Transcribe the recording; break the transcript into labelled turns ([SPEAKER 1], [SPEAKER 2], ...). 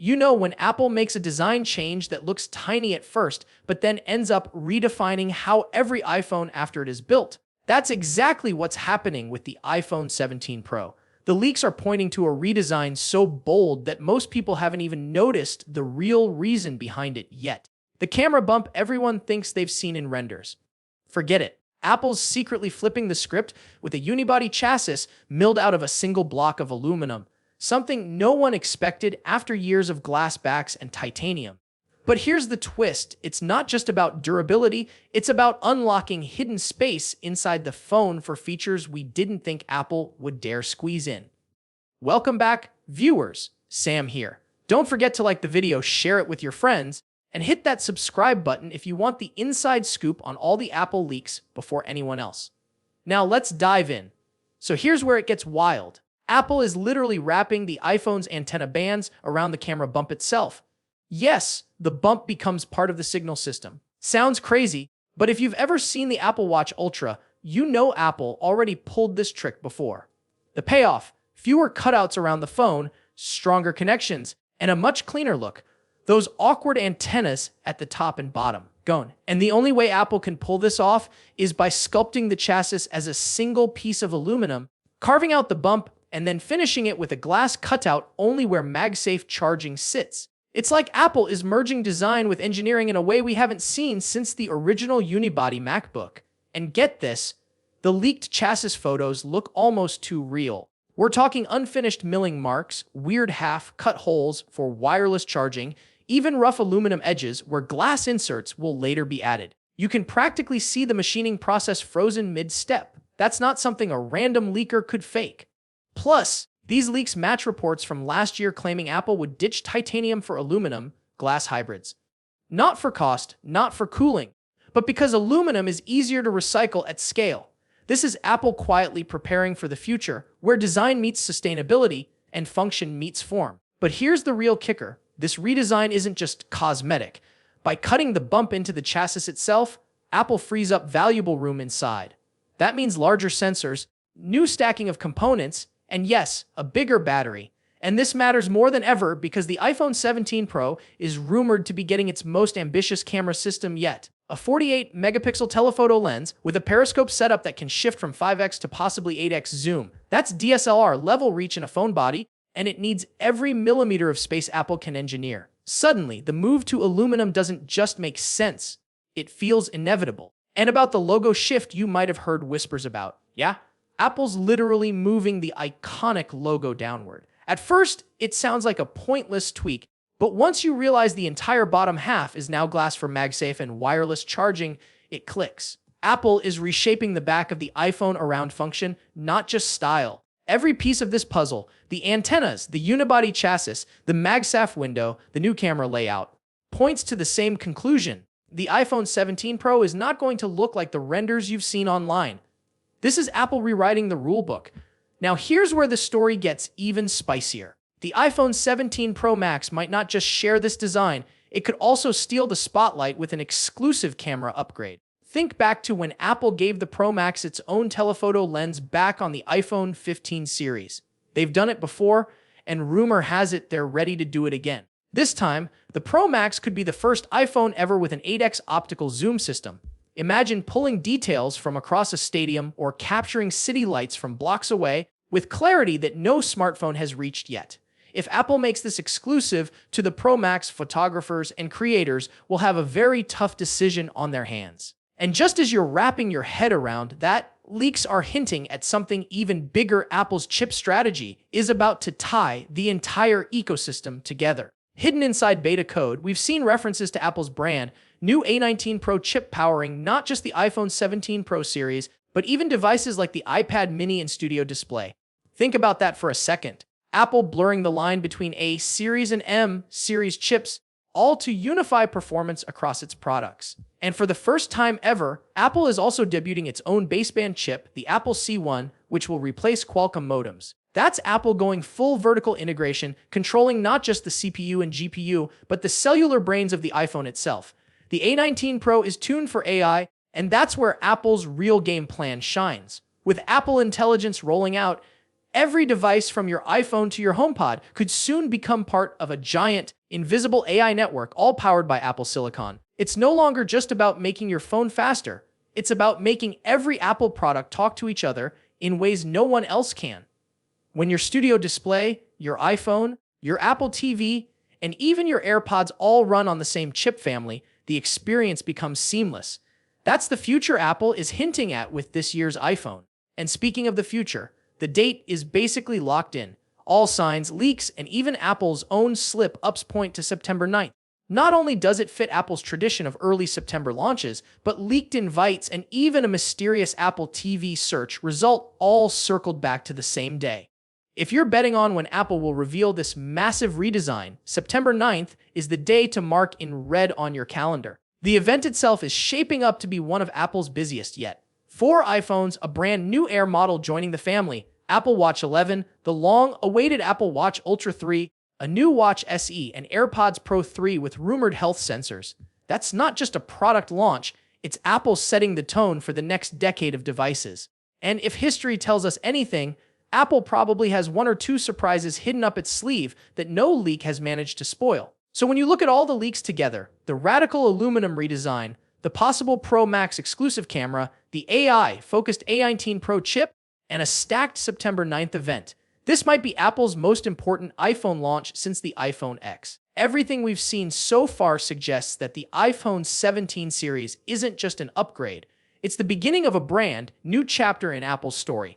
[SPEAKER 1] You know, when Apple makes a design change that looks tiny at first, but then ends up redefining how every iPhone after it is built. That's exactly what's happening with the iPhone 17 Pro. The leaks are pointing to a redesign so bold that most people haven't even noticed the real reason behind it yet. The camera bump everyone thinks they've seen in renders. Forget it. Apple's secretly flipping the script with a unibody chassis milled out of a single block of aluminum, something no one expected after years of glass backs and titanium. But here's the twist. It's not just about durability, it's about unlocking hidden space inside the phone for features we didn't think Apple would dare squeeze in. Welcome back, viewers. Sam here. Don't forget to like the video, share it with your friends, and hit that subscribe button if you want the inside scoop on all the Apple leaks before anyone else. Now let's dive in. So here's where it gets wild. Apple is literally wrapping the iPhone's antenna bands around the camera bump itself. Yes, the bump becomes part of the signal system. Sounds crazy, but if you've ever seen the Apple Watch Ultra, you know Apple already pulled this trick before. The payoff: fewer cutouts around the phone, stronger connections, and a much cleaner look. Those awkward antennas at the top and bottom, gone. And the only way Apple can pull this off is by sculpting the chassis as a single piece of aluminum, carving out the bump, and then finishing it with a glass cutout only where MagSafe charging sits. It's like Apple is merging design with engineering in a way we haven't seen since the original unibody MacBook. And get this, the leaked chassis photos look almost too real. We're talking unfinished milling marks, weird half-cut holes for wireless charging, even rough aluminum edges where glass inserts will later be added. You can practically see the machining process frozen mid-step. That's not something a random leaker could fake. Plus, these leaks match reports from last year claiming Apple would ditch titanium for aluminum glass hybrids. Not for cost, not for cooling, but because aluminum is easier to recycle at scale. This is Apple quietly preparing for the future, where design meets sustainability and function meets form. But here's the real kicker. This redesign isn't just cosmetic. By cutting the bump into the chassis itself, Apple frees up valuable room inside. That means larger sensors, new stacking of components, and yes, a bigger battery. And this matters more than ever because the iPhone 17 Pro is rumored to be getting its most ambitious camera system yet. A 48-megapixel telephoto lens with a periscope setup that can shift from 5x to possibly 8x zoom. That's DSLR-level reach in a phone body, and it needs every millimeter of space Apple can engineer. Suddenly, the move to aluminum doesn't just make sense, it feels inevitable. And about the logo shift you might have heard whispers about, yeah? Apple's literally moving the iconic logo downward. At first, it sounds like a pointless tweak, but once you realize the entire bottom half is now glass for MagSafe and wireless charging, it clicks. Apple is reshaping the back of the iPhone around function, not just style. Every piece of this puzzle, the antennas, the unibody chassis, the MagSafe window, the new camera layout, points to the same conclusion. The iPhone 17 Pro is not going to look like the renders you've seen online. This is Apple rewriting the rulebook. Now here's where the story gets even spicier. The iPhone 17 Pro Max might not just share this design, it could also steal the spotlight with an exclusive camera upgrade. Think back to when Apple gave the Pro Max its own telephoto lens back on the iPhone 15 series. They've done it before, and rumor has it they're ready to do it again. This time, the Pro Max could be the first iPhone ever with an 8x optical zoom system. Imagine pulling details from across a stadium or capturing city lights from blocks away with clarity that no smartphone has reached yet. If Apple makes this exclusive to the Pro Max, photographers and creators will have a very tough decision on their hands. And just as you're wrapping your head around that, leaks are hinting at something even bigger. Apple's chip strategy is about to tie the entire ecosystem together. Hidden inside beta code, we've seen references to Apple's brand new A19 Pro chip powering not just the iPhone 17 Pro series, but even devices like the iPad mini and Studio Display. Think about that for a second. Apple blurring the line between A series and M series chips, all to unify performance across its products. And for the first time ever, Apple is also debuting its own baseband chip, the Apple C1, which will replace Qualcomm modems. That's Apple going full vertical integration, controlling not just the CPU and GPU, but the cellular brains of the iPhone itself. The A19 Pro is tuned for AI, and that's where Apple's real game plan shines. With Apple Intelligence rolling out, Every device from your iPhone to your HomePod could soon become part of a giant, invisible AI network all powered by Apple Silicon. It's no longer just about making your phone faster. It's about making every Apple product talk to each other in ways no one else can. When your studio display, your iPhone, your Apple TV, and even your AirPods all run on the same chip family, the experience becomes seamless. That's the future Apple is hinting at with this year's iPhone. And speaking of the future, the date is basically locked in. All signs, leaks, and even Apple's own slip-ups point to September 9th. Not only does it fit Apple's tradition of early September launches, but leaked invites and even a mysterious Apple TV search result all circled back to the same day. If you're betting on when Apple will reveal this massive redesign, September 9th is the day to mark in red on your calendar. The event itself is shaping up to be one of Apple's busiest yet. 4 iPhones, a brand new Air model joining the family, Apple Watch 11, the long-awaited Apple Watch Ultra 3, a new Watch SE, and AirPods Pro 3 with rumored health sensors. That's not just a product launch, it's Apple setting the tone for the next decade of devices. And if history tells us anything, Apple probably has 1 or 2 surprises hidden up its sleeve that no leak has managed to spoil. So when you look at all the leaks together, the radical aluminum redesign, the possible Pro Max exclusive camera, the AI-focused A19 Pro chip, and a stacked September 9th event, this might be Apple's most important iPhone launch since the iPhone X. Everything we've seen so far suggests that the iPhone 17 series isn't just an upgrade, it's the beginning of a brand new chapter in Apple's story.